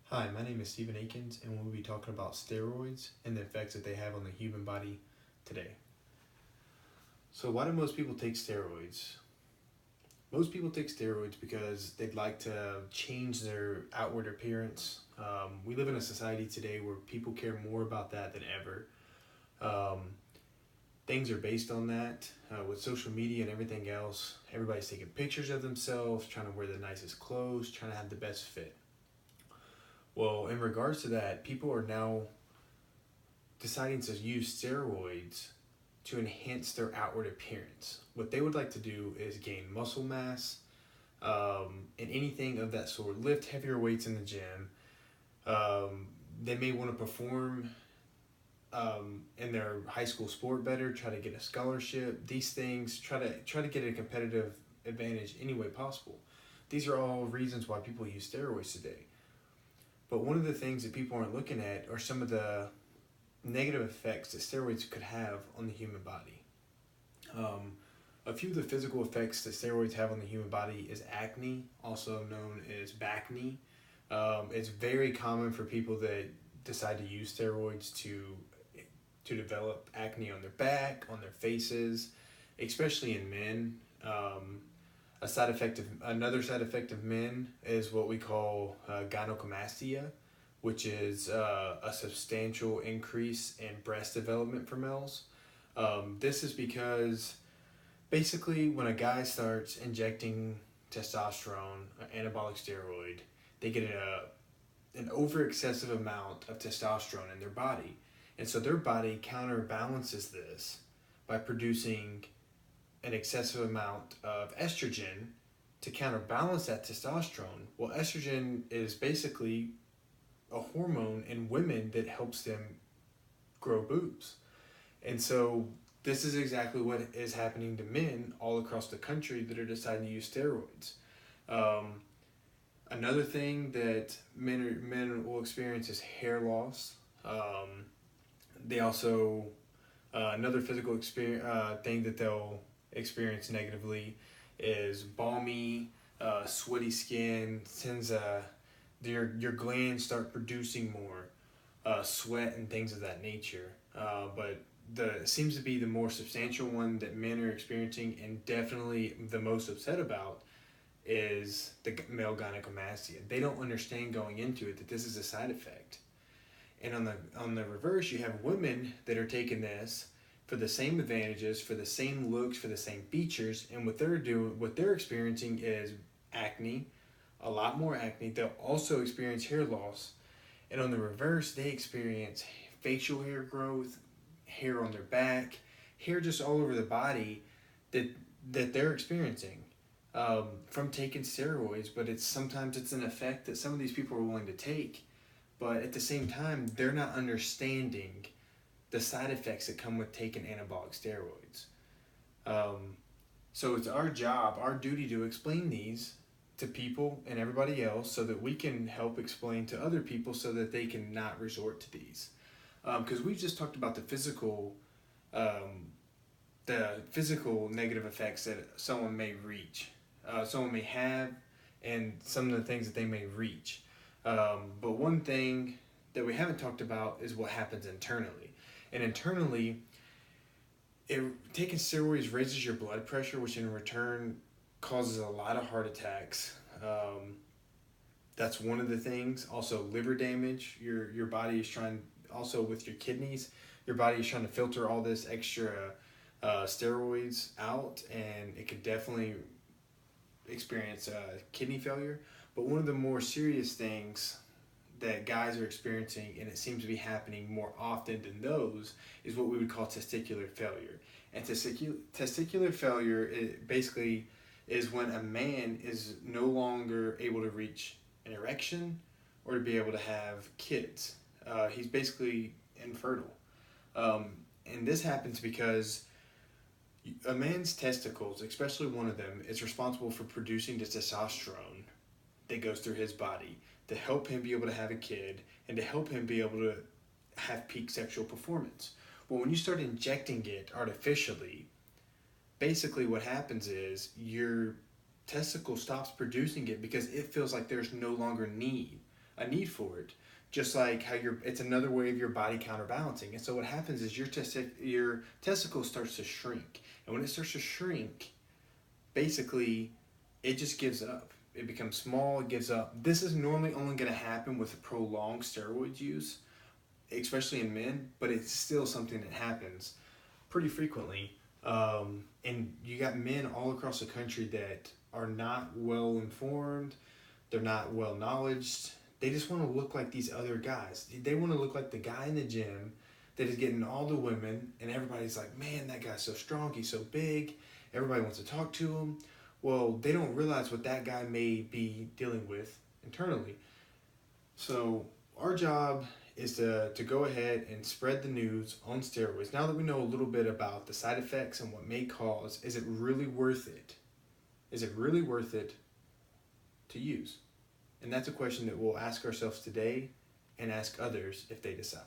Hi, my name is Stephen Akins, and we'll be talking about steroids and the effects that they have on the human body today. So, why do most people take steroids? Most people take steroids because they'd like to change their outward appearance. We live in a society today where people care more about that than ever. Um, Things are based on that with social media and everything else. Everybody's taking pictures of themselves, trying to wear the nicest clothes, trying to have the best fit. Well, in regards to that, people are now deciding to use steroids to enhance their outward appearance. What they would like to do is gain muscle mass and anything of that sort, lift heavier weights in the gym. They may want to perform in their high school sport better, try to get a scholarship. These things, try to get a competitive advantage any way possible. These are all reasons why people use steroids today. But one of the things that people aren't looking at are some of the negative effects that steroids could have on the human body. Um, a few of the physical effects that steroids have on the human body is acne, also known as back knee. It's very common for people that decide to use steroids to develop acne on their back, on their faces, especially in men. Another side effect of men is what we call gynecomastia, which is a substantial increase in breast development for males. This is because basically when a guy starts injecting testosterone, an anabolic steroid, they get an over excessive amount of testosterone in their body. And so their body counterbalances this by producing an excessive amount of estrogen to counterbalance that testosterone. Well, estrogen is basically a hormone in women that helps them grow boobs. And so this is exactly what is happening to men all across the country that are deciding to use steroids. Um, Another thing that men will experience is hair loss. They also another physical experience thing that they'll experience negatively is balmy, sweaty skin. Tends your glands start producing more sweat and things of that nature. But the seems to be the more substantial one that men are experiencing and definitely the most upset about is the male gynecomastia. They don't understand going into it that this is a side effect. And on the reverse, you have women that are taking this for the same advantages, for the same looks, for the same features, and what they're experiencing is acne, a lot more acne. They'll also experience hair loss, and on the reverse, they experience facial hair growth, hair on their back, hair just all over the body that they're experiencing from taking steroids. But sometimes it's an effect that some of these people are willing to take, but at the same time, they're not understanding the side effects that come with taking anabolic steroids. Um, so it's our job, our duty to explain these to people and everybody else so that we can help explain to other people so that they can not resort to these. Because we've just talked about um, the physical negative effects that someone may have, and some of the things that they may reach. But one thing that we haven't talked about is what happens internally. And internally, taking steroids raises your blood pressure, which in return causes a lot of heart attacks. That's one of the things. Also, liver damage. Your body is trying. Also, with your kidneys, your body is trying to filter all this extra steroids out, and it could definitely experience kidney failure. But one of the more serious things that guys are experiencing, and it seems to be happening more often than those, is what we would call testicular failure. And testicular failure basically is when a man is no longer able to reach an erection or to be able to have kids. He's basically infertile. Um, and this happens because a man's testicles, especially one of them, is responsible for producing the testosterone that goes through his body to help him be able to have a kid and to help him be able to have peak sexual performance. Well, when you start injecting it artificially, basically what happens is your testicle stops producing it because it feels like there's no longer need a need for it. Just like how it's another way of your body counterbalancing. And so what happens is your testicle starts to shrink. And when it starts to shrink, basically it just gives up. It becomes small, it gives up. This is normally only going to happen with prolonged steroid use, especially in men, but it's still something that happens pretty frequently. And you got men all across the country that are not well informed, they're not well knowledged. They just want to look like these other guys. They want to look like the guy in the gym that is getting all the women, and everybody's like, man, that guy's so strong, he's so big, everybody wants to talk to him. Well, they don't realize what that guy may be dealing with internally. So our job is to go ahead and spread the news on steroids. Now that we know a little bit about the side effects and what may cause, is it really worth it? Is it really worth it to use? And that's a question that we'll ask ourselves today and ask others if they decide.